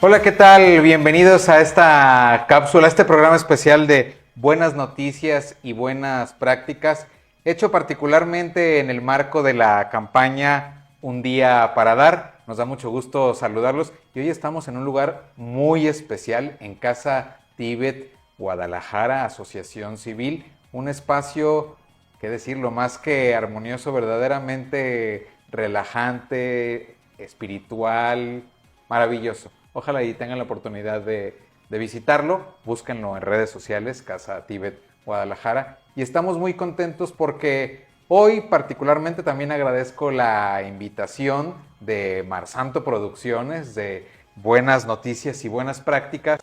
Hola, ¿qué tal? Bienvenidos a esta cápsula, a este programa especial de buenas noticias y buenas prácticas, hecho particularmente en el marco de la campaña Un Día para Dar. Nos da mucho gusto saludarlos y hoy estamos en un lugar muy especial, en Casa Tíbet, Guadalajara, Asociación Civil, un espacio, qué decirlo, más que armonioso, verdaderamente relajante, espiritual, maravilloso. Ojalá y tengan la oportunidad de visitarlo. Búsquenlo en redes sociales, Casa Tíbet Guadalajara. Y estamos muy contentos porque hoy particularmente también agradezco la invitación de Marsanto Producciones, de Buenas Noticias y Buenas Prácticas,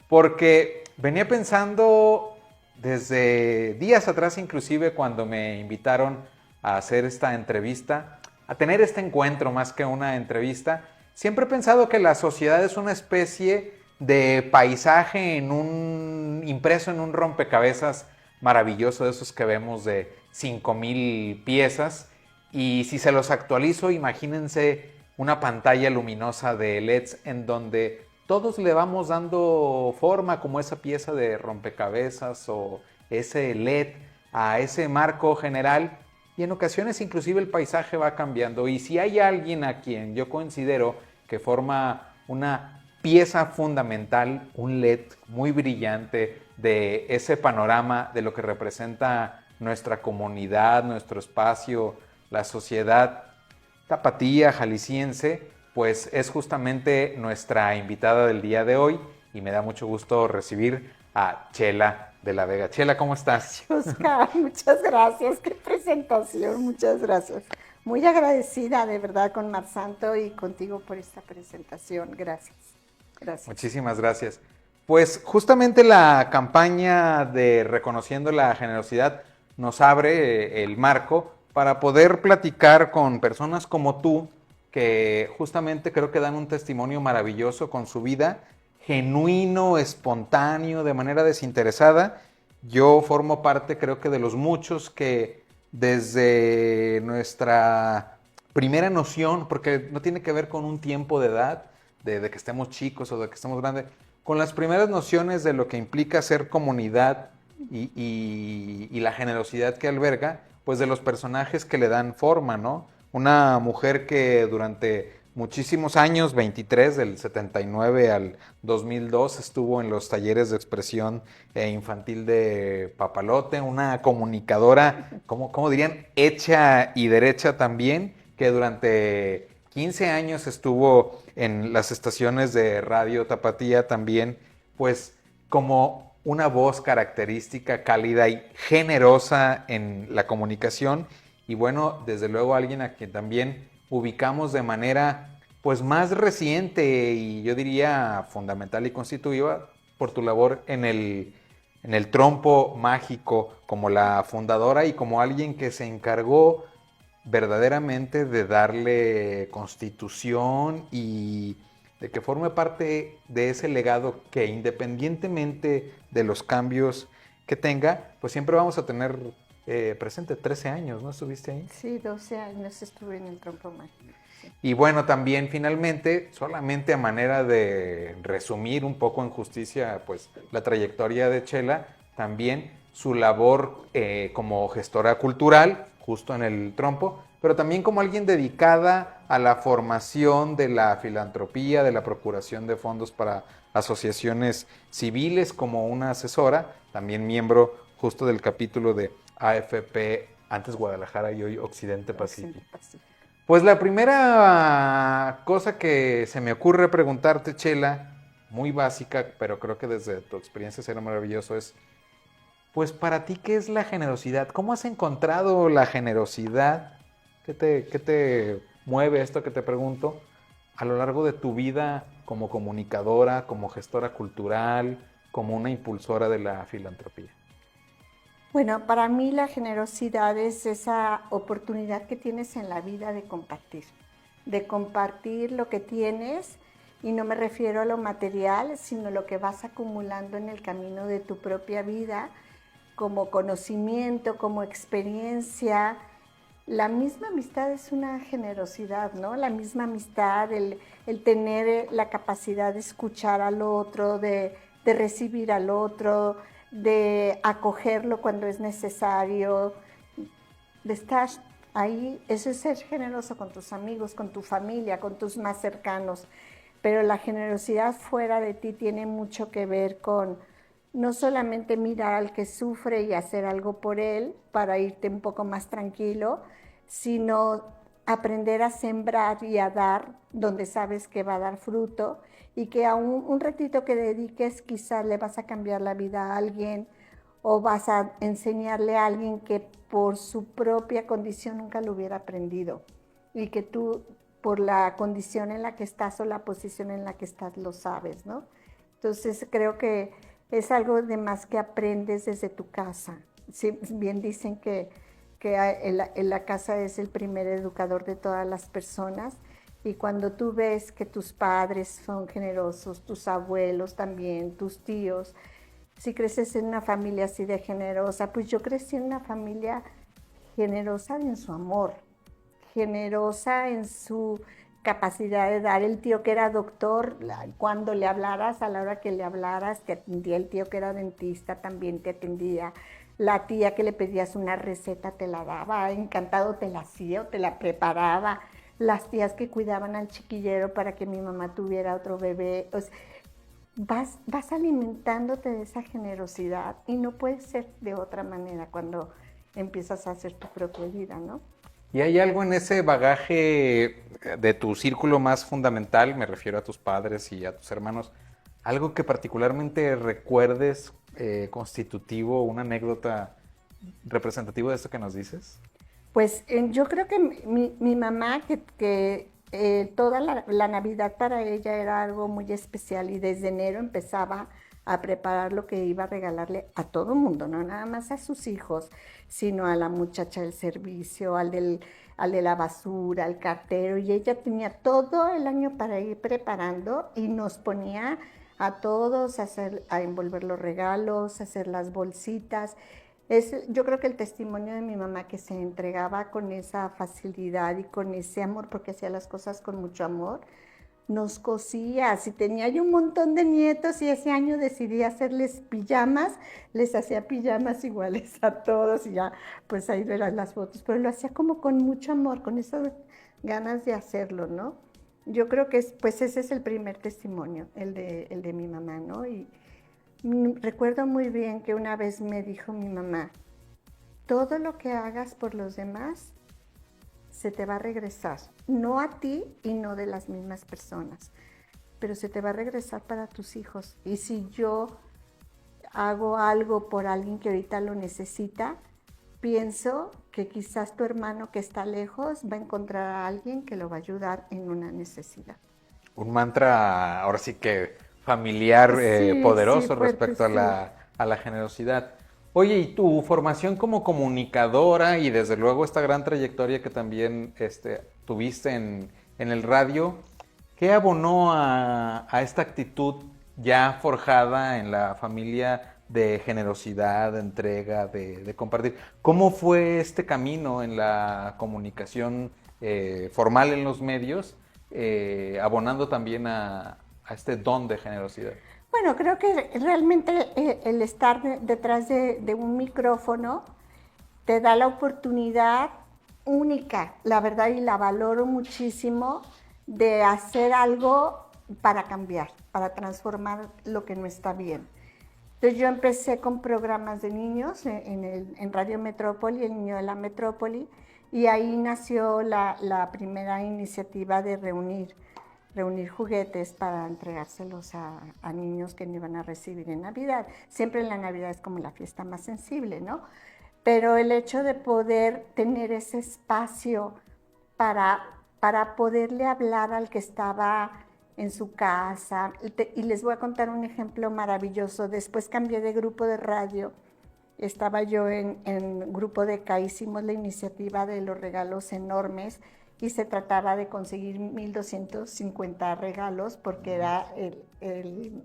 porque venía pensando desde días atrás, inclusive cuando me invitaron a hacer esta entrevista, a tener este encuentro más que una entrevista. Siempre he pensado que la sociedad es una especie de paisaje impreso en un rompecabezas maravilloso, de esos que vemos de 5000 piezas. Y si se los actualizo, imagínense una pantalla luminosa de LEDs en donde todos le vamos dando forma, como esa pieza de rompecabezas o ese LED a ese marco general, y en ocasiones inclusive el paisaje va cambiando. Y si hay alguien a quien yo considero que forma una pieza fundamental, un LED muy brillante de ese panorama de lo que representa nuestra comunidad, nuestro espacio, la sociedad tapatía, jalisciense, pues es justamente nuestra invitada del día de hoy y me da mucho gusto recibir a Chela de la Vega. Chela, ¿cómo estás? Oscar, muchas gracias, qué presentación, muchas gracias. Muy agradecida de verdad con Marsanto y contigo por esta presentación. Gracias, gracias. Muchísimas gracias. Pues justamente la campaña de Reconociendo la Generosidad nos abre el marco para poder platicar con personas como tú, que justamente creo que dan un testimonio maravilloso con su vida, genuino, espontáneo, de manera desinteresada. Yo formo parte, creo que de los muchos que desde nuestra primera noción, porque no tiene que ver con un tiempo de edad, de que estemos chicos o de que estemos grandes, con las primeras nociones de lo que implica ser comunidad y la generosidad que alberga, pues de los personajes que le dan forma, ¿no? Una mujer que durante muchísimos años, 23, del 79 al 2002, estuvo en los talleres de expresión infantil de Papalote, una comunicadora, ¿cómo dirían? Hecha y derecha también, que durante 15 años estuvo en las estaciones de Radio Tapatía también, pues como una voz característica, cálida y generosa en la comunicación. Y bueno, desde luego alguien a quien también ubicamos de manera pues más reciente y yo diría fundamental y constitutiva por tu labor en el trompo mágico como la fundadora y como alguien que se encargó verdaderamente de darle constitución y de que forme parte de ese legado que independientemente de los cambios que tenga, pues siempre vamos a tener presente. 13 años, ¿no estuviste ahí? Sí, 12 años estuve en el trompo mágico. Sí. Y bueno, también finalmente, solamente a manera de resumir un poco en justicia, pues la trayectoria de Chela, también su labor como gestora cultural, justo en el trompo, pero también como alguien dedicada a la formación de la filantropía, de la procuración de fondos para asociaciones civiles, como una asesora, también miembro justo del capítulo de AFP, antes Guadalajara y hoy Occidente Occidente Pacífico. Pacífico. Pues la primera cosa que se me ocurre preguntarte, Chela, muy básica, pero creo que desde tu experiencia será maravilloso, es, pues para ti, ¿qué es la generosidad? ¿Cómo has encontrado la generosidad? ¿Qué te mueve esto que te pregunto a lo largo de tu vida como comunicadora, como gestora cultural, como una impulsora de la filantropía? Bueno, para mí la generosidad es esa oportunidad que tienes en la vida de compartir lo que tienes, y no me refiero a lo material, sino lo que vas acumulando en el camino de tu propia vida, como conocimiento, como experiencia, la misma amistad es una generosidad, ¿no? La misma amistad, el tener la capacidad de escuchar al otro, de recibir al otro, de acogerlo cuando es necesario, de estar ahí, eso es ser generoso con tus amigos, con tu familia, con tus más cercanos. Pero la generosidad fuera de ti tiene mucho que ver con no solamente mirar al que sufre y hacer algo por él para irte un poco más tranquilo, sino aprender a sembrar y a dar donde sabes que va a dar fruto y que a un ratito que dediques quizás le vas a cambiar la vida a alguien o vas a enseñarle a alguien que por su propia condición nunca lo hubiera aprendido y que tú por la condición en la que estás o la posición en la que estás lo sabes, ¿no? Entonces creo que es algo de más que aprendes desde tu casa. Sí, bien dicen que la casa es el primer educador de todas las personas y cuando tú ves que tus padres son generosos, tus abuelos también, tus tíos, si creces en una familia así de generosa, pues yo crecí en una familia generosa en su amor, generosa en su capacidad de dar. El tío que era doctor, cuando le hablaras, a la hora que le hablaras, te atendía. El tío que era dentista también te atendía. La tía que le pedías una receta te la daba, encantado te la hacía o te la preparaba. Las tías que cuidaban al chiquillero para que mi mamá tuviera otro bebé. O sea, vas alimentándote de esa generosidad y no puede ser de otra manera cuando empiezas a hacer tu propia vida, ¿no? ¿Y hay algo en ese bagaje de tu círculo más fundamental, me refiero a tus padres y a tus hermanos, algo que particularmente recuerdes constitutivo, una anécdota representativa de esto que nos dices? Pues yo creo que mi mamá, que toda la Navidad para ella era algo muy especial y desde enero empezaba a preparar lo que iba a regalarle a todo el mundo, no nada más a sus hijos, sino a la muchacha del servicio, al de la basura, al cartero, y ella tenía todo el año para ir preparando y nos ponía a todos a envolver los regalos, a hacer las bolsitas. Yo creo que el testimonio de mi mamá que se entregaba con esa facilidad y con ese amor, porque hacía las cosas con mucho amor, nos cosía. Si tenía yo un montón de nietos y ese año decidí hacerles pijamas, les hacía pijamas iguales a todos y ya, pues ahí verás las fotos, pero lo hacía como con mucho amor, con esas ganas de hacerlo, ¿no? Yo creo que pues ese es el primer testimonio, el de mi mamá, ¿no? Y recuerdo muy bien que una vez me dijo mi mamá, todo lo que hagas por los demás se te va a regresar, no a ti y no de las mismas personas, pero se te va a regresar para tus hijos. Y si yo hago algo por alguien que ahorita lo necesita, pienso que quizás tu hermano que está lejos va a encontrar a alguien que lo va a ayudar en una necesidad. Un mantra, ahora sí que familiar, Sí, sí, poderoso fuerte, respecto sí. a la generosidad. Oye, y tu formación como comunicadora y desde luego esta gran trayectoria que también tuviste en el radio, ¿qué abonó a esta actitud ya forjada en la familia de generosidad, de entrega, de compartir? ¿Cómo fue este camino en la comunicación formal en los medios, abonando también a este don de generosidad? Bueno, creo que realmente el estar detrás de un micrófono te da la oportunidad única, la verdad, y la valoro muchísimo, de hacer algo para cambiar, para transformar lo que no está bien. Entonces yo empecé con programas de niños en Radio Metrópoli, El Niño de la Metrópoli, y ahí nació la primera iniciativa de reunir juguetes para entregárselos a niños que no iban a recibir en Navidad. Siempre en la Navidad es como la fiesta más sensible, ¿no? Pero el hecho de poder tener ese espacio para poderle hablar al que estaba en su casa, y les voy a contar un ejemplo maravilloso. Después cambié de grupo de radio, estaba yo en grupo de CA, hicimos la iniciativa de los regalos enormes y se trataba de conseguir 1,250 regalos porque era el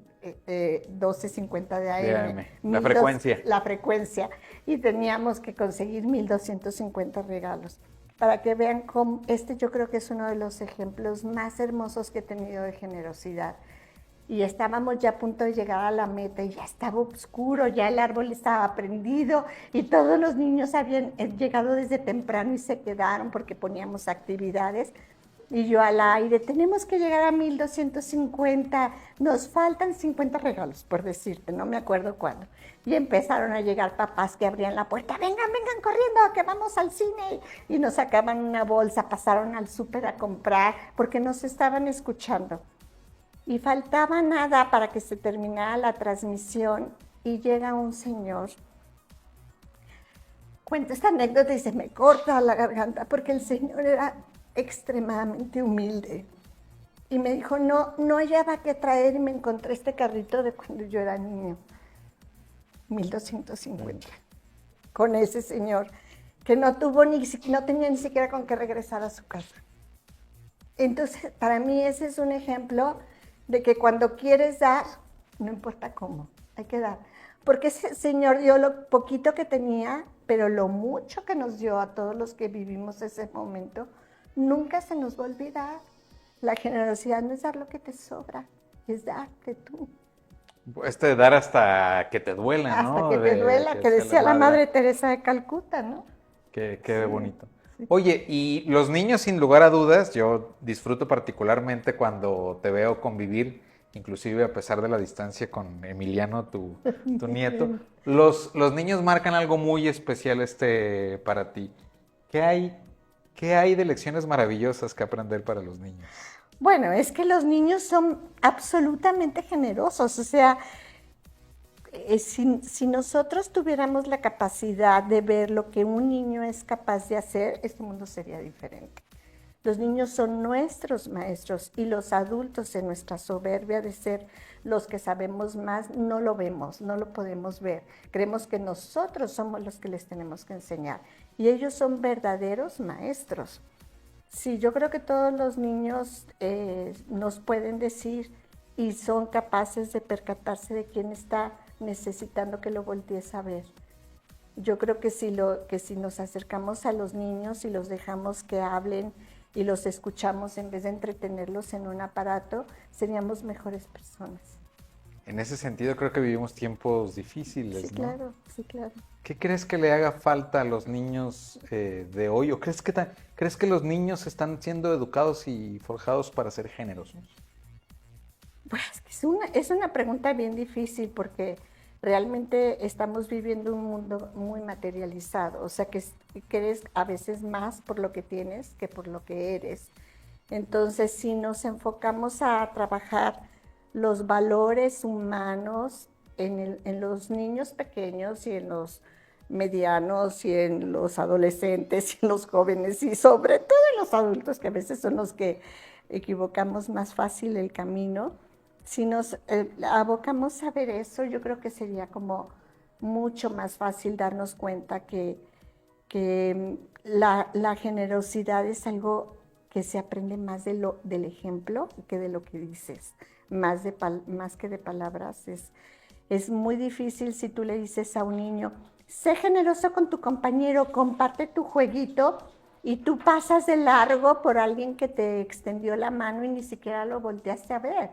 1250 de De AM, AM, la frecuencia. la frecuencia, y teníamos que conseguir 1,250 regalos. para que vean cómo yo creo que es uno de los ejemplos más hermosos que he tenido de generosidad. Y estábamos ya a punto de llegar a la meta y ya estaba oscuro, ya el árbol estaba prendido y todos los niños habían llegado desde temprano y se quedaron porque poníamos actividades. Y yo al aire, tenemos que llegar a 1250, nos faltan 50 regalos, por decirte, no me acuerdo cuándo. Y empezaron a llegar papás que abrían la puerta, vengan, vengan corriendo, que vamos al cine. Y nos sacaban una bolsa, pasaron al súper a comprar, porque nos estaban escuchando. Y faltaba nada para que se terminara la transmisión y llega un señor. Cuento esta anécdota y se me corta la garganta porque el señor era extremadamente humilde. Y me dijo, no hallaba qué traer y me encontré este carrito de cuando yo era niño. 1250. Con ese señor que no tenía ni siquiera con qué regresar a su casa. Entonces, para mí ese es un ejemplo de que cuando quieres dar, no importa cómo, hay que dar. Porque ese señor dio lo poquito que tenía, pero lo mucho que nos dio a todos los que vivimos ese momento, nunca se nos va a olvidar. La generosidad no es dar lo que te sobra, es darte tú. De dar hasta que te duela, ¿no? Hasta que te duela, que decía la Madre Teresa de Calcuta, ¿no? Qué bonito. Oye, y los niños, sin lugar a dudas, yo disfruto particularmente cuando te veo convivir, inclusive a pesar de la distancia con Emiliano, tu nieto. Los niños marcan algo muy especial para ti. ¿Qué hay de lecciones maravillosas que aprender para los niños? Bueno, es que los niños son absolutamente generosos, o sea, si nosotros tuviéramos la capacidad de ver lo que un niño es capaz de hacer, este mundo sería diferente. Los niños son nuestros maestros y los adultos en nuestra soberbia de ser los que sabemos más, no lo vemos, no lo podemos ver. Creemos que nosotros somos los que les tenemos que enseñar y ellos son verdaderos maestros. Sí, yo creo que todos los niños nos pueden decir y son capaces de percatarse de quién está necesitando que lo voltees a ver. Yo creo que si nos acercamos a los niños y los dejamos que hablen y los escuchamos en vez de entretenerlos en un aparato, seríamos mejores personas. En ese sentido creo que vivimos tiempos difíciles, sí, ¿no? Claro, sí, claro. ¿Qué crees que le haga falta a los niños de hoy? ¿O crees que los niños están siendo educados y forjados para ser generosos? Pues es una pregunta bien difícil porque realmente estamos viviendo un mundo muy materializado, o sea que eres a veces más por lo que tienes que por lo que eres. Entonces, si nos enfocamos a trabajar los valores humanos en los niños pequeños y en los medianos y en los adolescentes y en los jóvenes y sobre todo en los adultos, que a veces son los que equivocamos más fácil el camino, si nos abocamos a ver eso, yo creo que sería como mucho más fácil darnos cuenta que la generosidad es algo que se aprende más del ejemplo que de lo que dices, más que de palabras. Es muy difícil si tú le dices a un niño, sé generoso con tu compañero, comparte tu jueguito, y tú pasas de largo por alguien que te extendió la mano y ni siquiera lo volteaste a ver.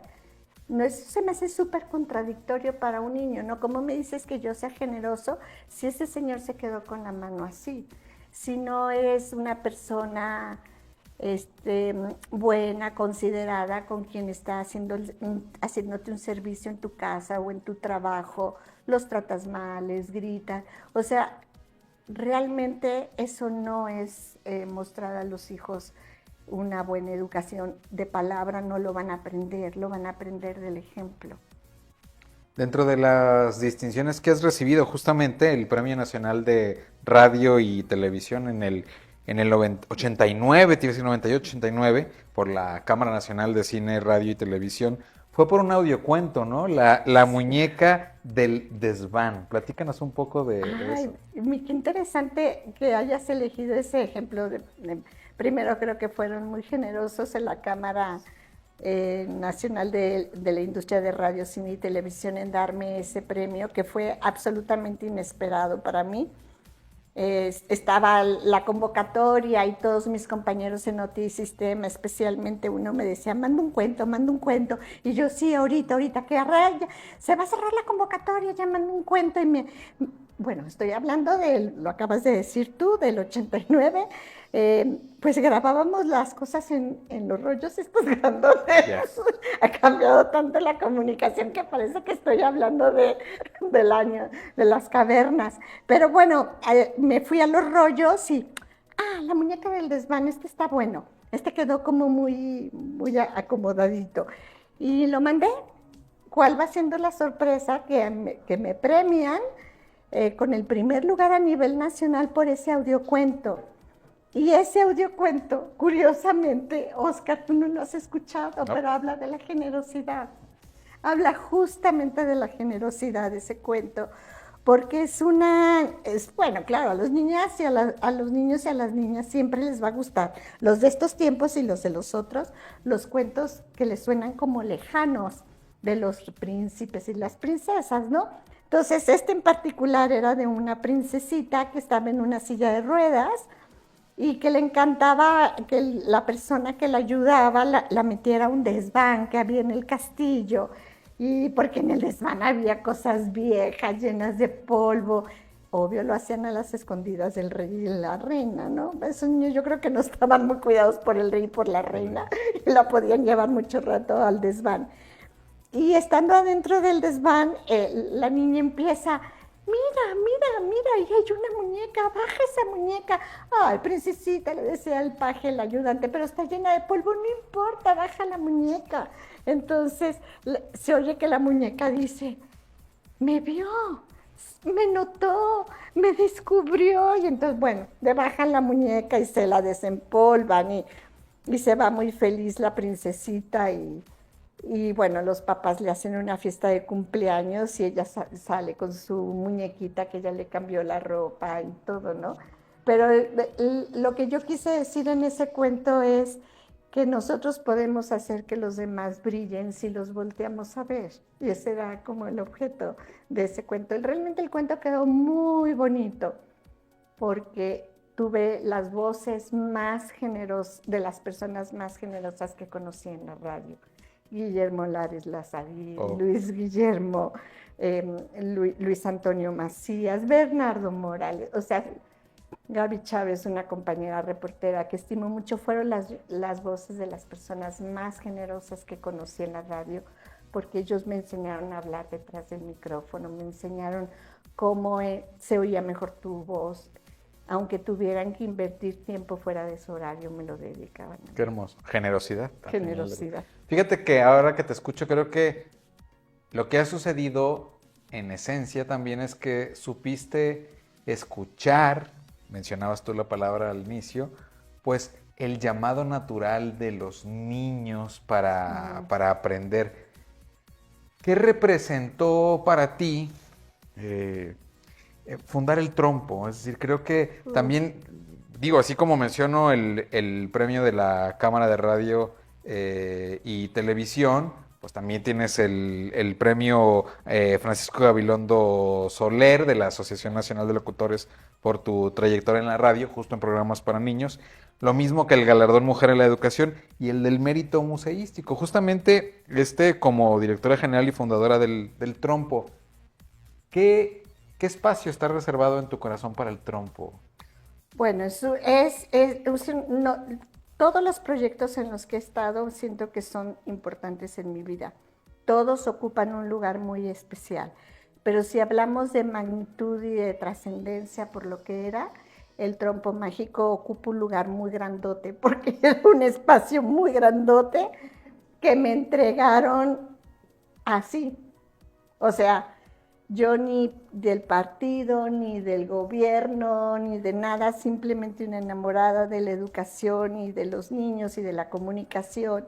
No, eso se me hace súper contradictorio para un niño, ¿no? ¿Cómo me dices que yo sea generoso si ese señor se quedó con la mano así? Si no eres una persona buena, considerada, con quien está haciéndote un servicio en tu casa o en tu trabajo, los tratas mal, les gritan. O sea, realmente eso no es mostrar a los hijos una buena educación. De palabra no lo van a aprender, lo van a aprender del ejemplo. Dentro de las distinciones que has recibido, justamente el Premio Nacional de Radio y Televisión en el 89, te iba a decir 98, 89, por la Cámara Nacional de Cine, Radio y Televisión, fue por un audiocuento, ¿no? La muñeca del desván. Platícanos un poco de eso. Qué interesante que hayas elegido ese ejemplo. Primero creo que fueron muy generosos en la Cámara Nacional de la Industria de Radio, Cine y Televisión en darme ese premio, que fue absolutamente inesperado para mí. Estaba la convocatoria y todos mis compañeros en Notisistema, especialmente uno me decía, manda un cuento, y yo sí, ahorita, que se va a cerrar la convocatoria, ya mando un cuento, bueno, estoy hablando lo acabas de decir tú, del 89, pues grabábamos las cosas en los rollos estos grandotes. Yeah. Ha cambiado tanto la comunicación que parece que estoy hablando del año, de las cavernas. Pero bueno, me fui a los rollos y, la muñeca del desván, este está bueno. Este quedó como muy acomodadito. Y lo mandé. ¿Cuál va siendo la sorpresa? Que me premian con el primer lugar a nivel nacional por ese audiocuento. Y ese audiocuento, curiosamente, Oscar, tú no lo has escuchado, pero habla de la generosidad. Habla justamente de la generosidad de ese cuento, porque bueno, claro, a los niños y a los niños y a las niñas siempre les va a gustar los de estos tiempos y los de los otros, los cuentos que les suenan como lejanos, de los príncipes y las princesas, ¿no? Entonces, este en particular era de una princesita que estaba en una silla de ruedas y que le encantaba que la persona que la ayudaba la metiera a un desván que había en el castillo, y porque en el desván había cosas viejas, llenas de polvo. Obvio, lo hacían a las escondidas del rey y la reina, ¿no? Esos niños yo creo que no estaban muy cuidados por el rey y por la reina, y la podían llevar mucho rato al desván. Y estando adentro del desván, la niña empieza, mira, y hay una muñeca, baja esa muñeca. Ay, princesita, le decía el paje, el ayudante, pero está llena de polvo, no importa, baja la muñeca. Entonces se oye que la muñeca dice, me vio, me notó, me descubrió. Y entonces, bueno, le bajan la muñeca y se la desempolvan y se va muy feliz la princesita y bueno, los papás le hacen una fiesta de cumpleaños y ella sale con su muñequita que ya le cambió la ropa y todo, ¿no? Pero lo que yo quise decir en ese cuento es que nosotros podemos hacer que los demás brillen si los volteamos a ver. Y ese era como el objeto de ese cuento. Realmente el cuento quedó muy bonito porque tuve las voces más generosas, de las personas más generosas que conocí en la radio. Guillermo Lares Lazarín, Luis Guillermo, Luis Antonio Macías, Bernardo Morales, o sea, Gaby Chávez, una compañera reportera que estimo mucho, fueron las voces de las personas más generosas que conocí en la radio, porque ellos me enseñaron a hablar detrás del micrófono, me enseñaron cómo se oía mejor tu voz. Aunque tuvieran que invertir tiempo fuera de su horario, me lo dedicaban. Qué hermoso. Generosidad. Generosidad. Fíjate que ahora que te escucho, creo que lo que ha sucedido en esencia también es que supiste escuchar, mencionabas tú la palabra al inicio, pues el llamado natural de los niños para aprender. ¿Qué representó para ti fundar el Trompo? Es decir, creo que también, digo, así como menciono el premio de la Cámara de Radio y Televisión, pues también tienes el premio Francisco Gabilondo Soler de la Asociación Nacional de Locutores por tu trayectoria en la radio, justo en programas para niños. Lo mismo que el galardón Mujer en la Educación y el del mérito museístico. Justamente como directora general y fundadora del Trompo, ¿qué espacio está reservado en tu corazón para el Trompo? Bueno, todos los proyectos en los que he estado siento que son importantes en mi vida. Todos ocupan un lugar muy especial. Pero si hablamos de magnitud y de trascendencia por lo que era, el Trompo Mágico ocupa un lugar muy grandote, porque era un espacio muy grandote que me entregaron así. O sea, yo ni del partido, ni del gobierno, ni de nada, simplemente una enamorada de la educación y de los niños y de la comunicación.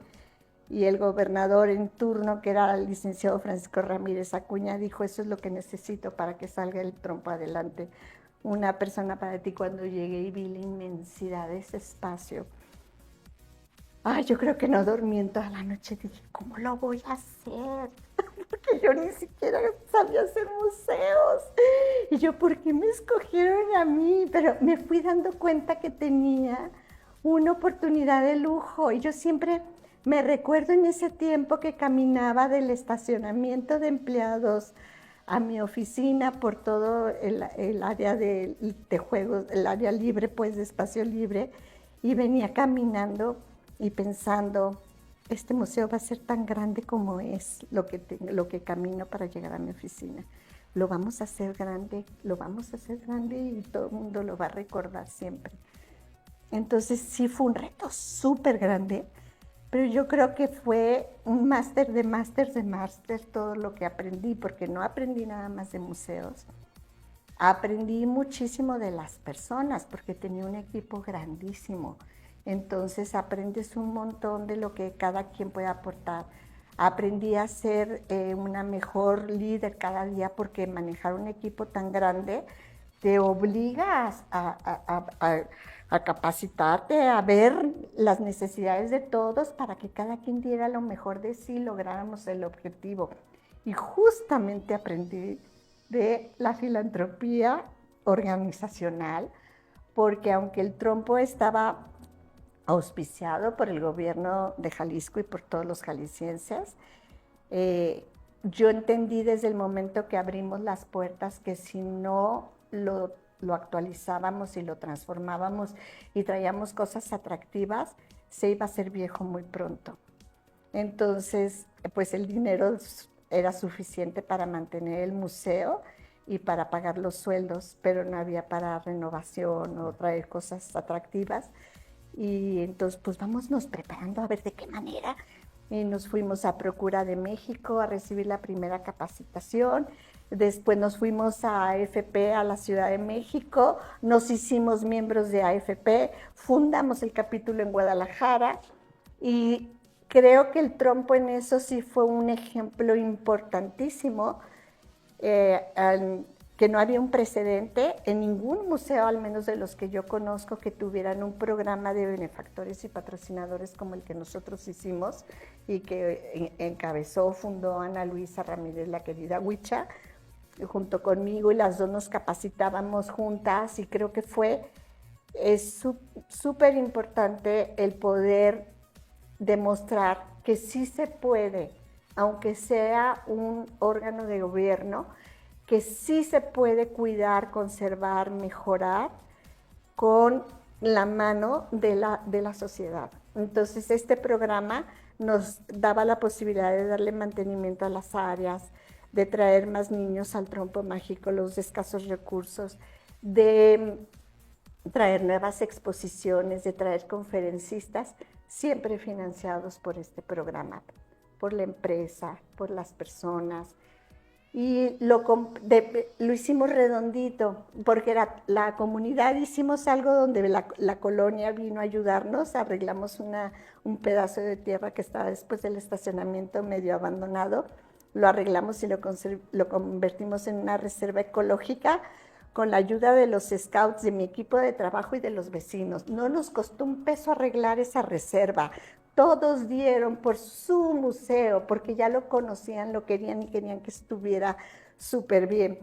Y el gobernador en turno, que era el licenciado Francisco Ramírez Acuña, dijo, eso es lo que necesito para que salga el Trompo adelante. Una persona para ti. Cuando llegué y vi la inmensidad de ese espacio, Ay, yo creo que no dormí en toda la noche. Dije, ¿cómo lo voy a hacer? Porque yo ni siquiera sabía hacer museos. Y yo, ¿por qué me escogieron a mí? Pero me fui dando cuenta que tenía una oportunidad de lujo. Y yo siempre me recuerdo en ese tiempo que caminaba del estacionamiento de empleados a mi oficina por todo el área de juegos, el área libre, pues de espacio libre. Y venía caminando y pensando, este museo va a ser tan grande como es lo que camino para llegar a mi oficina. Lo vamos a hacer grande y todo el mundo lo va a recordar siempre. Entonces sí fue un reto súper grande, pero yo creo que fue un máster de máster todo lo que aprendí, porque no aprendí nada más de museos. Aprendí muchísimo de las personas, porque tenía un equipo grandísimo. Entonces aprendes un montón de lo que cada quien puede aportar. Aprendí a ser una mejor líder cada día, porque manejar un equipo tan grande te obliga a capacitarte, a ver las necesidades de todos para que cada quien diera lo mejor de sí y lográramos el objetivo. Y justamente aprendí de la filantropía organizacional, porque aunque el trompo estaba auspiciado por el gobierno de Jalisco y por todos los jaliscienses, yo entendí desde el momento que abrimos las puertas que si no lo actualizábamos y lo transformábamos y traíamos cosas atractivas, se iba a hacer viejo muy pronto. Entonces, pues el dinero era suficiente para mantener el museo y para pagar los sueldos, pero no había para renovación o traer cosas atractivas. Y entonces, pues vámonos preparando a ver de qué manera. Y nos fuimos a Procura de México a recibir la primera capacitación. Después nos fuimos a AFP, a la Ciudad de México. Nos hicimos miembros de AFP. Fundamos el capítulo en Guadalajara. Y creo que el trompo en eso sí fue un ejemplo importantísimo, que no había un precedente en ningún museo, al menos de los que yo conozco, que tuvieran un programa de benefactores y patrocinadores como el que nosotros hicimos y que encabezó, fundó Ana Luisa Ramírez, la querida Huicha, junto conmigo, y las dos nos capacitábamos juntas, y creo que es súper importante el poder demostrar que sí se puede, aunque sea un órgano de gobierno, que sí se puede cuidar, conservar, mejorar con la mano de la sociedad. Entonces, este programa nos daba la posibilidad de darle mantenimiento a las áreas, de traer más niños al trompo mágico, los de escasos recursos, de traer nuevas exposiciones, de traer conferencistas, siempre financiados por este programa, por la empresa, por las personas. Y lo hicimos redondito, porque era la comunidad, hicimos algo donde la colonia vino a ayudarnos, arreglamos un pedazo de tierra que estaba después del estacionamiento medio abandonado, lo arreglamos y lo convertimos en una reserva ecológica con la ayuda de los scouts, de mi equipo de trabajo y de los vecinos. No nos costó un peso arreglar esa reserva. Todos dieron por su museo, porque ya lo conocían, lo querían y querían que estuviera súper bien.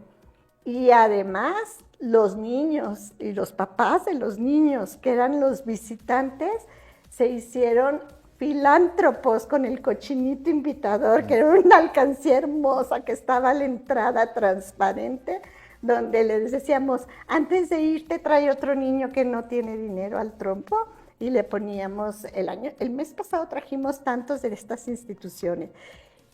Y además, los niños y los papás de los niños, que eran los visitantes, se hicieron filántropos con el cochinito invitador, que era una alcancía hermosa que estaba a la entrada transparente, donde les decíamos, antes de irte trae otro niño que no tiene dinero al trompo, y le poníamos el mes pasado trajimos tantos de estas instituciones.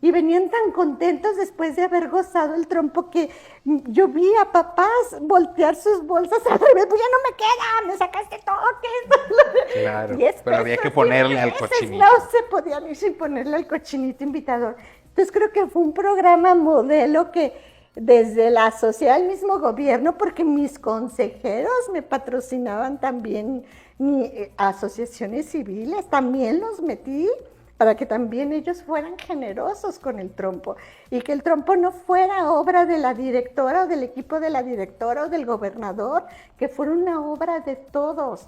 Y venían tan contentos después de haber gozado el trompo que yo vi a papás voltear sus bolsas al revés, pues ya no me queda, me sacaste toques. Claro, pero había que ponerle al cochinito. No se podían ir sin ponerle al cochinito invitador. Entonces creo que fue un programa modelo que desde la sociedad, el mismo gobierno, porque mis consejeros me patrocinaban también, asociaciones civiles, también los metí para que también ellos fueran generosos con el trompo y que el trompo no fuera obra de la directora o del equipo de la directora o del gobernador, que fuera una obra de todos.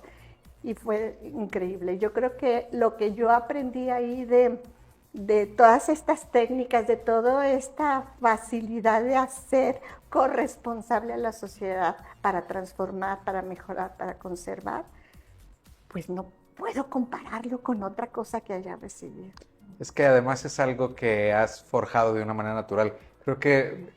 y fue increíble. Yo creo que lo que yo aprendí ahí de todas estas técnicas, de toda esta facilidad de hacer corresponsable a la sociedad para transformar, para mejorar, para conservar, pues no puedo compararlo con otra cosa que haya recibido. Es que además es algo que has forjado de una manera natural. Creo que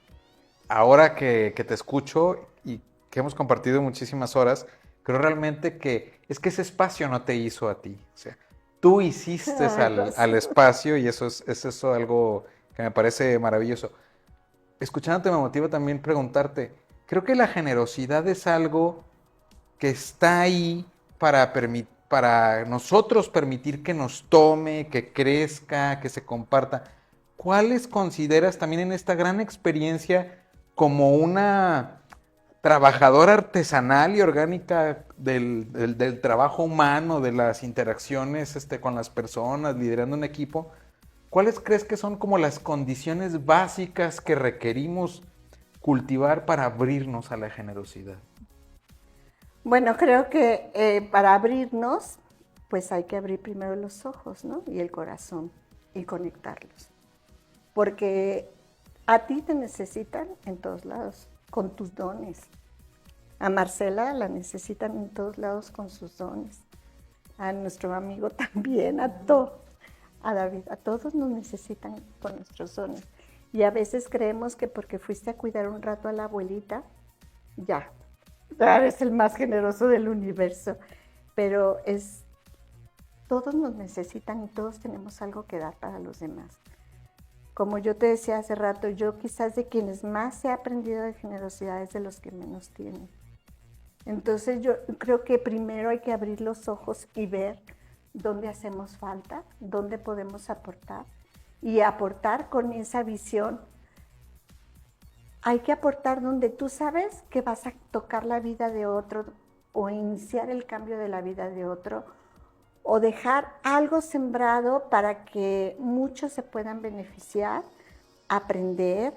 ahora que te escucho y que hemos compartido muchísimas horas, creo realmente que es que ese espacio no te hizo a ti. O sea, tú hiciste al espacio y eso es eso algo que me parece maravilloso. Escuchándote me motiva también preguntarte, creo que la generosidad es algo que está ahí para nosotros permitir que nos tome, que crezca, que se comparta. ¿Cuáles consideras también en esta gran experiencia como una trabajadora artesanal y orgánica del trabajo humano, de las interacciones con las personas, liderando un equipo? ¿Cuáles crees que son como las condiciones básicas que requerimos cultivar para abrirnos a la generosidad? Bueno, creo que para abrirnos, pues hay que abrir primero los ojos, ¿no? Y el corazón y conectarlos. Porque a ti te necesitan en todos lados, con tus dones. A Marcela la necesitan en todos lados con sus dones. A nuestro amigo también, a David, a todos nos necesitan con nuestros dones. Y a veces creemos que porque fuiste a cuidar un rato a la abuelita, ya eres el más generoso del universo. Pero todos nos necesitan y todos tenemos algo que dar para los demás. Como yo te decía hace rato, yo quizás de quienes más he aprendido de generosidad es de los que menos tienen. Entonces yo creo que primero hay que abrir los ojos y ver dónde hacemos falta, dónde podemos aportar y aportar con esa visión. Hay que aportar donde tú sabes que vas a tocar la vida de otro o iniciar el cambio de la vida de otro o dejar algo sembrado para que muchos se puedan beneficiar, aprender,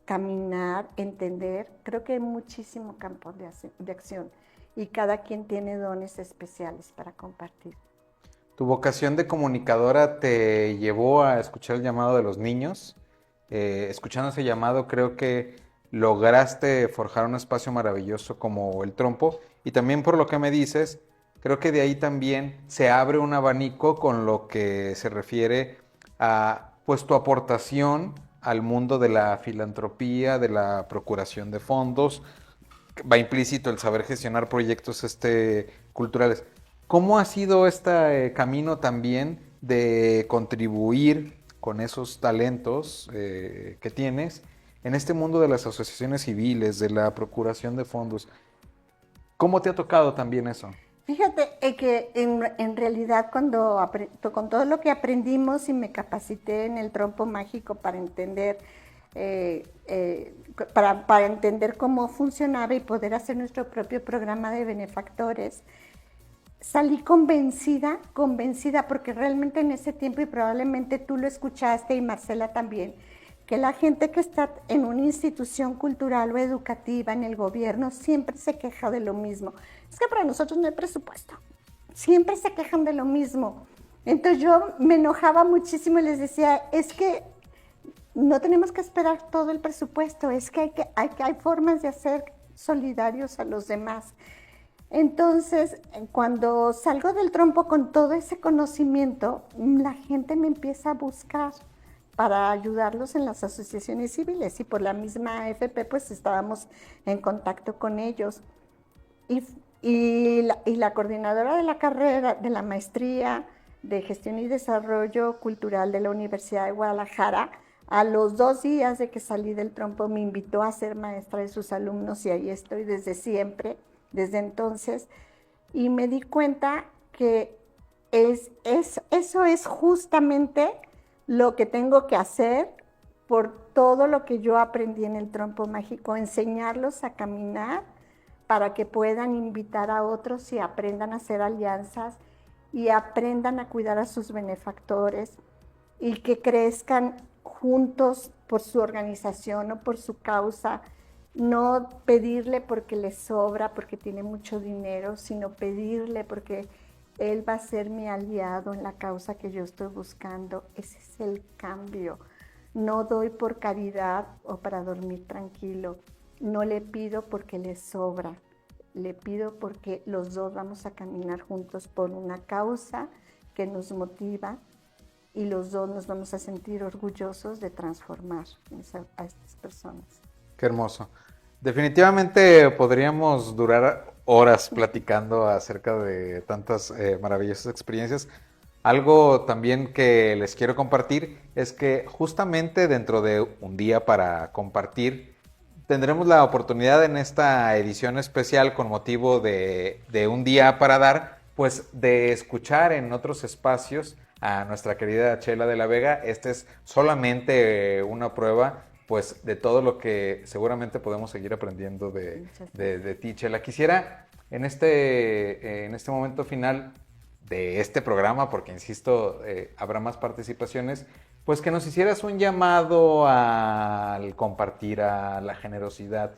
caminar, entender. Creo que hay muchísimo campo de acción y cada quien tiene dones especiales para compartir. ¿Tu vocación de comunicadora te llevó a escuchar el llamado de los niños? Escuchando ese llamado creo que lograste forjar un espacio maravilloso como el Trompo y también por lo que me dices, creo que de ahí también se abre un abanico con lo que se refiere a pues tu aportación al mundo de la filantropía, de la procuración de fondos. Va implícito el saber gestionar proyectos culturales. ¿Cómo ha sido este camino también de contribuir con esos talentos que tienes en este mundo de las asociaciones civiles, de la procuración de fondos? ¿Cómo te ha tocado también eso? Fíjate que en realidad con todo lo que aprendimos y me capacité en el Trompo Mágico para entender, para entender cómo funcionaba y poder hacer nuestro propio programa de benefactores, salí convencida porque realmente en ese tiempo, y probablemente tú lo escuchaste y Marcela también, que la gente que está en una institución cultural o educativa, en el gobierno, siempre se queja de lo mismo. Es que para nosotros no hay presupuesto. Siempre se quejan de lo mismo. Entonces yo me enojaba muchísimo y les decía, es que no tenemos que esperar todo el presupuesto, es que hay formas de hacer solidarios a los demás. Entonces, cuando salgo del Trompo con todo ese conocimiento, la gente me empieza a buscar para ayudarlos en las asociaciones civiles y por la misma AFP pues estábamos en contacto con ellos. Y la coordinadora de la carrera, de la maestría de Gestión y Desarrollo Cultural de la Universidad de Guadalajara, a los 2 días de que salí del Trompo me invitó a ser maestra de sus alumnos y ahí estoy desde siempre, desde entonces, y me di cuenta que eso es justamente lo que tengo que hacer por todo lo que yo aprendí en el Trompo Mágico, enseñarlos a caminar para que puedan invitar a otros y aprendan a hacer alianzas y aprendan a cuidar a sus benefactores y que crezcan juntos por su organización o por su causa. No pedirle porque le sobra, porque tiene mucho dinero, sino pedirle porque Él va a ser mi aliado en la causa que yo estoy buscando. Ese es el cambio. No doy por caridad o para dormir tranquilo. No le pido porque le sobra. Le pido porque los dos vamos a caminar juntos por una causa que nos motiva y los dos nos vamos a sentir orgullosos de transformar a estas personas. Qué hermoso. Definitivamente podríamos durar horas platicando acerca de tantas maravillosas experiencias. Algo también que les quiero compartir es que justamente dentro de un día para compartir, tendremos la oportunidad en esta edición especial con motivo de un día para dar, pues de escuchar en otros espacios a nuestra querida Chela de la Vega. Este es solamente una prueba pues de todo lo que seguramente podemos seguir aprendiendo de ti, Chela. Quisiera en este momento final de este programa, porque insisto, habrá más participaciones, pues que nos hicieras un llamado al compartir, a la generosidad.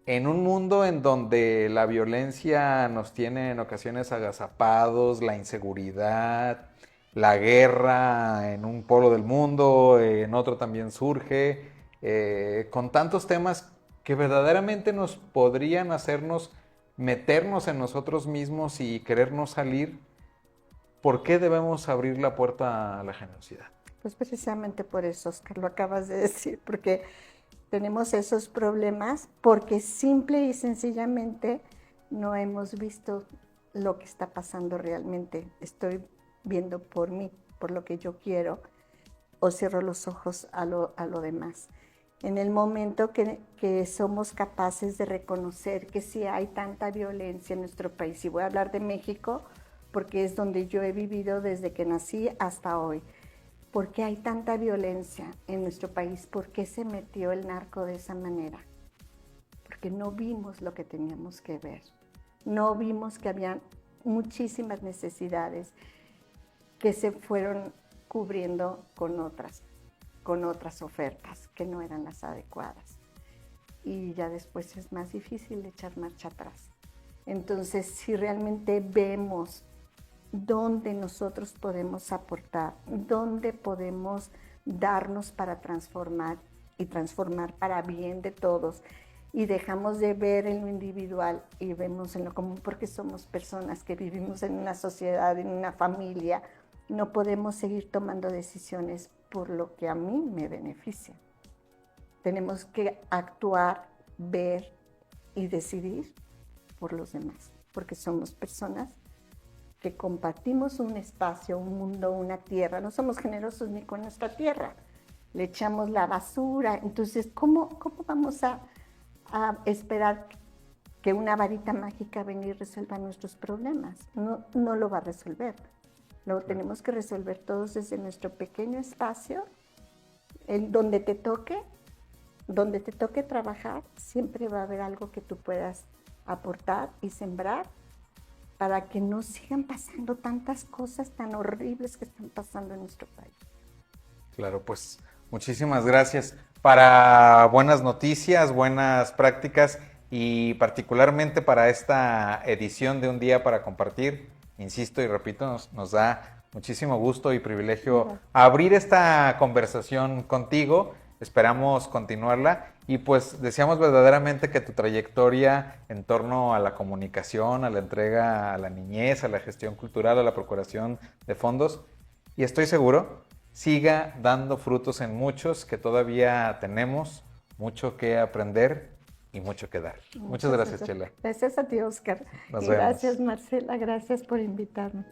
En un mundo en donde la violencia nos tiene en ocasiones agazapados, la inseguridad, la guerra en un polo del mundo, en otro también surge, con tantos temas que verdaderamente nos podrían hacernos meternos en nosotros mismos y querernos salir, ¿por qué debemos abrir la puerta a la generosidad? Pues precisamente por eso, Oscar, lo acabas de decir, porque tenemos esos problemas porque simple y sencillamente no hemos visto lo que está pasando realmente. Estoy viendo por mí, por lo que yo quiero, o cierro los ojos a lo demás. En el momento que somos capaces de reconocer que sí hay tanta violencia en nuestro país, y voy a hablar de México porque es donde yo he vivido desde que nací hasta hoy. ¿Por qué hay tanta violencia en nuestro país? ¿Por qué se metió el narco de esa manera? Porque no vimos lo que teníamos que ver. No vimos que había muchísimas necesidades que se fueron cubriendo con otras ofertas que no eran las adecuadas. Y ya después es más difícil echar marcha atrás. Entonces, si realmente vemos dónde nosotros podemos aportar, dónde podemos darnos para transformar y transformar para bien de todos, y dejamos de ver en lo individual y vemos en lo común, porque somos personas que vivimos en una sociedad, en una familia, no podemos seguir tomando decisiones por lo que a mí me beneficia. Tenemos que actuar, ver y decidir por los demás, porque somos personas que compartimos un espacio, un mundo, una tierra. No somos generosos ni con nuestra tierra. Le echamos la basura. Entonces, ¿cómo vamos a esperar que una varita mágica venga y resuelva nuestros problemas? No lo va a resolver. Lo tenemos que resolver todos desde nuestro pequeño espacio, en donde te toque trabajar. Siempre va a haber algo que tú puedas aportar y sembrar para que no sigan pasando tantas cosas tan horribles que están pasando en nuestro país. Claro, pues muchísimas gracias. Para buenas noticias, buenas prácticas y particularmente para esta edición de Un Día para Compartir, insisto y repito, nos da muchísimo gusto y privilegio abrir esta conversación contigo. Esperamos continuarla y pues deseamos verdaderamente que tu trayectoria en torno a la comunicación, a la entrega a la niñez, a la gestión cultural, a la procuración de fondos, y estoy seguro, siga dando frutos en muchos que todavía tenemos, mucho que aprender y mucho que dar. Muchas gracias, Chela. Gracias a ti, Oscar. Nos y vemos. Gracias, Marcela. Gracias por invitarme.